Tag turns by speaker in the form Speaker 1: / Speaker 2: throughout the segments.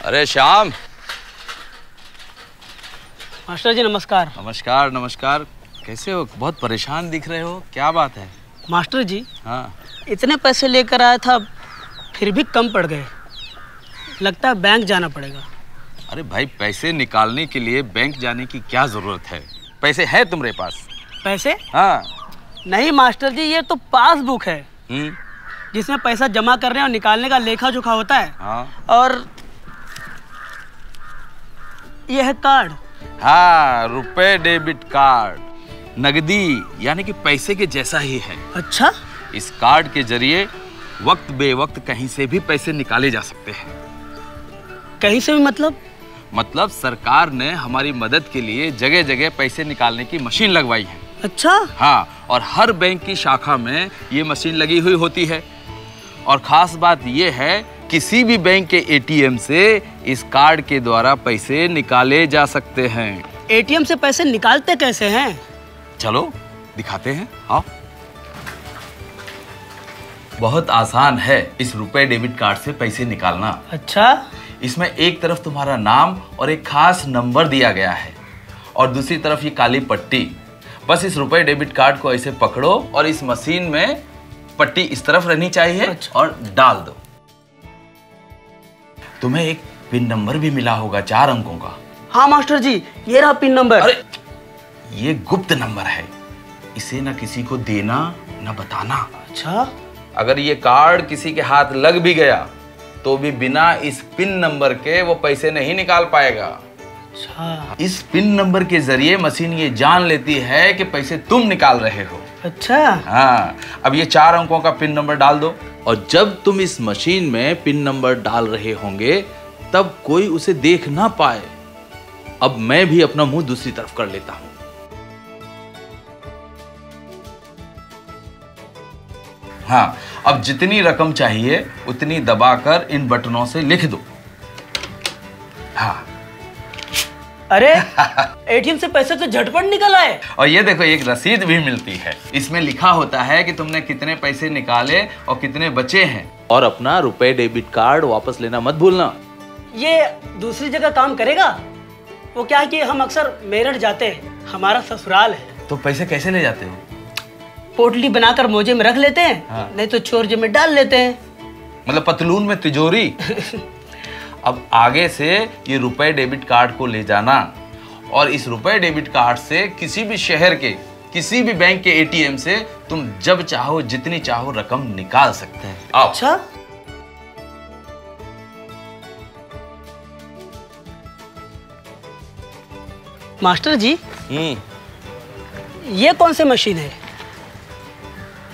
Speaker 1: अरे श्याम।
Speaker 2: मास्टर जी नमस्कार।
Speaker 1: नमस्कार नमस्कार। कैसे हो? बहुत परेशान दिख रहे हो, क्या बात है?
Speaker 2: मास्टर जी
Speaker 1: हाँ,
Speaker 2: इतने पैसे लेकर आया था फिर भी कम पड़ गए, लगता है बैंक जाना पड़ेगा।
Speaker 1: अरे भाई, पैसे निकालने के लिए बैंक जाने की क्या जरूरत है? पैसे है तुम्हारे पास?
Speaker 2: पैसे?
Speaker 1: हाँ।
Speaker 2: नहीं मास्टर जी, ये तो पासबुक है जिसमें पैसा जमा करने और निकालने का लेखा जोखा होता है।
Speaker 1: हाँ।
Speaker 2: और ये है कार्ड।
Speaker 1: हाँ, रुपए डेबिट कार्ड, नगदी यानी कि पैसे के जैसा ही है।
Speaker 2: अच्छा।
Speaker 1: इस कार्ड के जरिए वक्त बेवक्त कहीं से भी पैसे निकाले जा सकते हैं।
Speaker 2: कहीं से भी मतलब
Speaker 1: सरकार ने हमारी मदद के लिए जगह जगह पैसे निकालने की मशीन लगवाई है।
Speaker 2: अच्छा।
Speaker 1: हाँ, और हर बैंक की शाखा में ये मशीन लगी हुई होती है। और खास बात ये है, किसी भी बैंक के एटीएम से इस कार्ड के द्वारा पैसे निकाले जा सकते हैं।
Speaker 2: एटीएम से पैसे निकालते कैसे हैं?
Speaker 1: चलो दिखाते हैं, आओ। बहुत आसान है इस रुपए डेबिट कार्ड से पैसे निकालना।
Speaker 2: अच्छा।
Speaker 1: इसमें एक तरफ तुम्हारा नाम और एक खास नंबर दिया गया है और दूसरी तरफ ये काली पट्टी। बस इस रुपए डेबिट कार्ड को ऐसे पकड़ो और इस मशीन में पट्टी इस तरफ रहनी चाहिए। अच्छा। और डाल दो। तुम्हें एक पिन नंबर भी मिला होगा 4 अंकों का।
Speaker 2: हाँ मास्टर जी, ये रहा पिन नंबर।
Speaker 1: अरे ये गुप्त नंबर है, इसे ना किसी को देना ना बताना।
Speaker 2: अच्छा।
Speaker 1: अगर ये कार्ड किसी के हाथ लग भी गया तो भी बिना इस पिन नंबर के वो पैसे नहीं निकाल पाएगा।
Speaker 2: अच्छा।
Speaker 1: इस पिन नंबर के जरिए मशीन ये जान लेती है कि पैसे तुम निकाल रहे हो।
Speaker 2: अच्छा।
Speaker 1: हाँ, अब ये 4 अंकों का पिन नंबर डाल दो और जब तुम इस मशीन में पिन नंबर डाल रहे होंगे तब कोई उसे देख ना पाए। अब मैं भी अपना मुंह दूसरी तरफ कर लेता हूं। हाँ, अब जितनी रकम चाहिए उतनी दबाकर इन बटनों से लिख दो। हाँ।
Speaker 2: अरे एटीएम से पैसे तो झटपट निकल आए।
Speaker 1: और ये देखो, एक रसीद भी मिलती है। इसमें लिखा होता है कि तुमने कितने पैसे निकाले और कितने बचे हैं। और अपना रुपए डेबिट कार्ड वापस लेना मत भूलना।
Speaker 2: ये दूसरी जगह काम करेगा? वो क्या है कि हम अक्सर मेरठ जाते हैं, हमारा ससुराल है।
Speaker 1: तो पैसे कैसे ले जाते हो?
Speaker 2: पोटली बनाकर मोजे में रख लेते हैं। हाँ। नहीं तो चोर जेब में डाल लेते हैं।
Speaker 1: मतलब पतलून में तिजोरी। अब आगे से ये रुपए डेबिट कार्ड को ले जाना और इस रुपए डेबिट कार्ड से किसी भी शहर के किसी भी बैंक के एटीएम से तुम जब चाहो जितनी चाहो रकम निकाल सकते हैं। आओ।
Speaker 2: अच्छा। मास्टर जी, ये कौन सी मशीन है?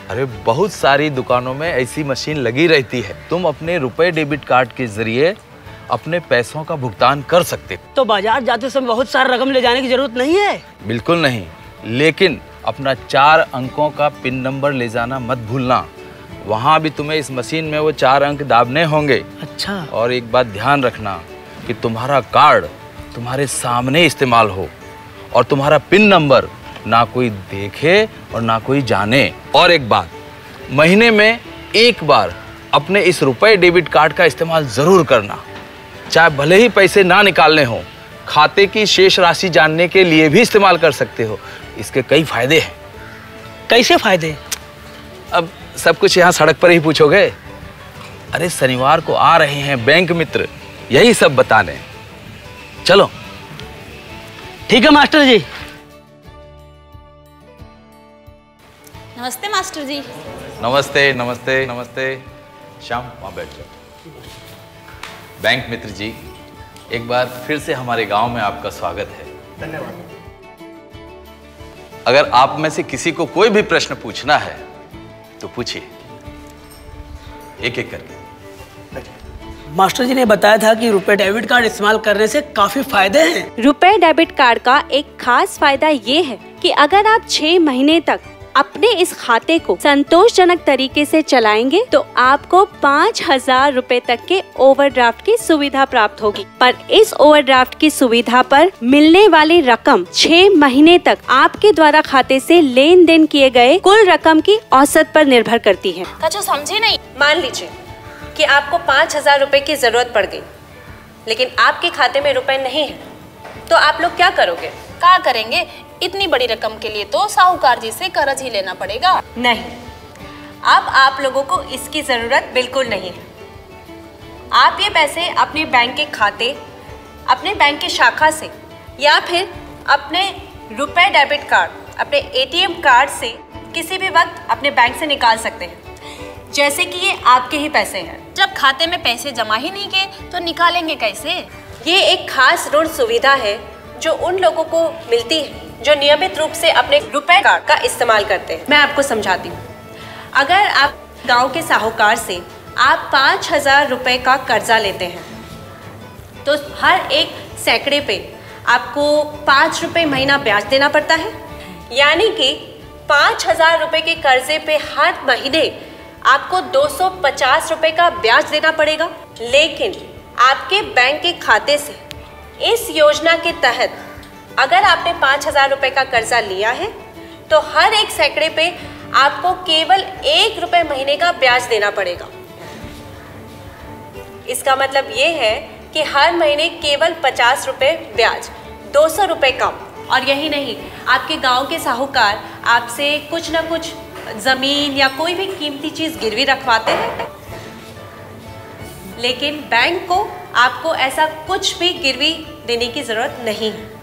Speaker 1: अरे बहुत सारी दुकानों में ऐसी मशीन लगी रहती है। तुम अपने रुपए डेबिट कार्ड के जरिए अपने पैसों का भुगतान कर सकते।
Speaker 2: तो बाजार जाते समय बहुत सारा रकम ले जाने की जरूरत नहीं है?
Speaker 1: बिल्कुल नहीं, लेकिन अपना 4 अंकों का पिन नंबर ले जाना मत भूलना। वहां भी तुम्हें इस मशीन में वो 4 अंक दाबने होंगे।
Speaker 2: अच्छा।
Speaker 1: और एक बात ध्यान रखना कि तुम्हारा कार्ड तुम्हारे सामने इस्तेमाल हो और तुम्हारा पिन नंबर ना कोई देखे और ना कोई जाने। और एक बात, महीने में एक बार अपने इस रुपए डेबिट कार्ड का इस्तेमाल जरूर करना। चाहे भले ही पैसे ना निकालने हो, खाते की शेष राशि जानने के लिए भी इस्तेमाल कर सकते हो। इसके कई फायदे हैं।
Speaker 2: कैसे फायदे?
Speaker 1: अब सब कुछ यहाँ सड़क पर ही पूछोगे? अरे शनिवार को आ रहे हैं बैंक मित्र, यही सब बताने। चलो।
Speaker 2: ठीक है मास्टर जी।
Speaker 3: नमस्ते मास्टर जी।
Speaker 1: नमस्ते नमस्ते नमस्ते। श्याम, वहाँ बैठ जाओ। बैंक मित्र जी, एक बार फिर से हमारे गांव में आपका स्वागत है।
Speaker 2: धन्यवाद।
Speaker 1: अगर आप में से किसी को कोई भी प्रश्न पूछना है तो पूछिए, एक एक करके।
Speaker 2: मास्टर जी ने बताया था कि रुपए डेबिट कार्ड इस्तेमाल करने से काफी फायदे हैं।
Speaker 3: रुपए डेबिट कार्ड का एक खास फायदा ये है कि अगर आप 6 महीने तक अपने इस खाते को संतोषजनक तरीके से चलाएंगे तो आपको 5,000 रुपए तक के ओवरड्राफ्ट की सुविधा प्राप्त होगी। पर इस ओवरड्राफ्ट की सुविधा पर मिलने वाली रकम 6 महीने तक आपके द्वारा खाते से लेन देन किए गए कुल रकम की औसत पर निर्भर करती है।
Speaker 4: कछु समझे नहीं? मान लीजिए कि आपको 5,000 रुपए की जरूरत पड़ गई,
Speaker 3: लेकिन आपके खाते में रुपए नहीं है, तो आप लोग क्या करोगे?
Speaker 4: क्या करेंगे? इतनी बड़ी रकम के लिए तो साहूकार जी से कर्ज ही लेना पड़ेगा।
Speaker 3: नहीं, अब आप लोगों को इसकी जरूरत बिल्कुल नहीं है। आप ये पैसे अपने बैंक के खाते, अपने बैंक की शाखा से या फिर अपने रुपए डेबिट कार्ड, अपने एटीएम कार्ड से किसी भी वक्त अपने बैंक से निकाल सकते हैं, जैसे कि ये आपके ही पैसे हैं।
Speaker 4: जब खाते में पैसे जमा ही नहीं किए तो निकालेंगे कैसे?
Speaker 3: ये एक खास ऋण सुविधा है जो उन लोगों को मिलती है जो नियमित रूप से अपने रुपए कार्ड का इस्तेमाल करते हैं। मैं आपको समझाती हूँ। अगर आप गांव के साहूकार से आप 5,000 रुपये का कर्जा लेते हैं तो हर एक सैकड़े पे आपको 5 रुपये महीना ब्याज देना पड़ता है। यानी कि 5,000 रुपये के कर्जे पे हर महीने आपको 250 रुपये का ब्याज देना पड़ेगा। लेकिन आपके बैंक के खाते से इस योजना के तहत अगर आपने 5,000 रुपये का कर्जा लिया है तो हर एक सैकड़े पे आपको केवल 1 रुपये महीने का ब्याज देना पड़ेगा। इसका मतलब ये है कि हर महीने केवल 50 रुपये ब्याज, 200 रुपये कम। और यही नहीं, आपके गांव के साहूकार आपसे कुछ ना कुछ ज़मीन या कोई भी कीमती चीज़ गिरवी रखवाते हैं, लेकिन बैंक को आपको ऐसा कुछ भी गिरवी देने की ज़रूरत नहीं है।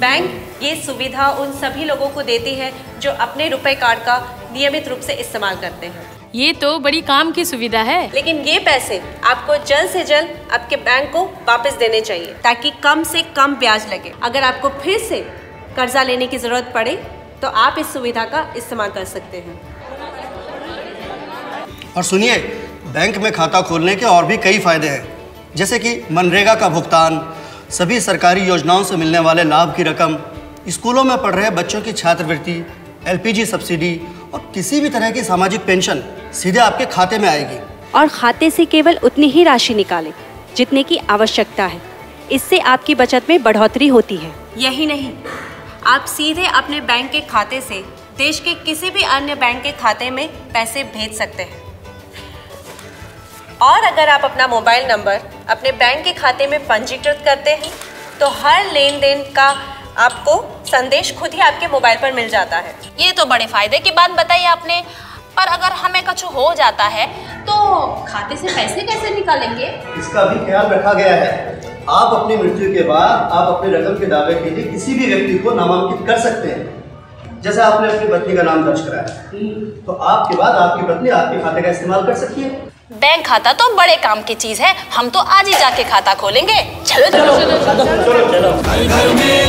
Speaker 3: बैंक ये सुविधा उन सभी लोगों को देती है जो अपने रुपए कार्ड का नियमित रूप से इस्तेमाल करते हैं।
Speaker 4: ये तो बड़ी काम की सुविधा है।
Speaker 3: लेकिन ये पैसे आपको जल्द से जल्द आपके बैंक को वापस देने चाहिए ताकि कम से कम ब्याज लगे। अगर आपको फिर से कर्जा लेने की ज़रूरत पड़े तो आप इस सुविधा का इस्तेमाल कर सकते हैं।
Speaker 5: और सुनिए, बैंक में खाता खोलने के और भी कई फ़ायदे हैं, जैसे कि मनरेगा का भुगतान, सभी सरकारी योजनाओं से मिलने वाले लाभ की रकम, स्कूलों में पढ़ रहे बच्चों की छात्रवृत्ति, एलपीजी सब्सिडी और किसी भी तरह की सामाजिक पेंशन सीधे आपके खाते में आएगी।
Speaker 3: और खाते से केवल उतनी ही राशि निकालें जितने की आवश्यकता है। इससे आपकी बचत में बढ़ोतरी होती है। यही नहीं, आप सीधे अपने बैंक के खाते से देश के किसी भी अन्य बैंक के खाते में पैसे भेज सकते हैं। और अगर आप अपना मोबाइल नंबर अपने बैंक के खाते में पंजीकृत करते हैं तो हर लेन देन का आपको संदेश खुद ही आपके मोबाइल पर मिल जाता है।
Speaker 4: ये तो बड़े फायदे की बात बताई आपने। पर अगर हमें कुछ हो जाता है तो खाते से पैसे कैसे निकालेंगे?
Speaker 5: इसका भी ख्याल रखा गया है। आप अपनी मृत्यु के बाद आप अपने रकम के दावे के लिए किसी भी व्यक्ति को नामांकित कर सकते हैं। जैसे आपने अपनी पत्नी का नाम दर्ज कराया तो आपके बाद आपकी पत्नी आपके खाते का इस्तेमाल कर सकती है।
Speaker 4: बैंक खाता तो बड़े काम की चीज है। हम तो आज ही जाके खाता खोलेंगे। चलो चलो चलो, चलो, चलो, चलो, चलो।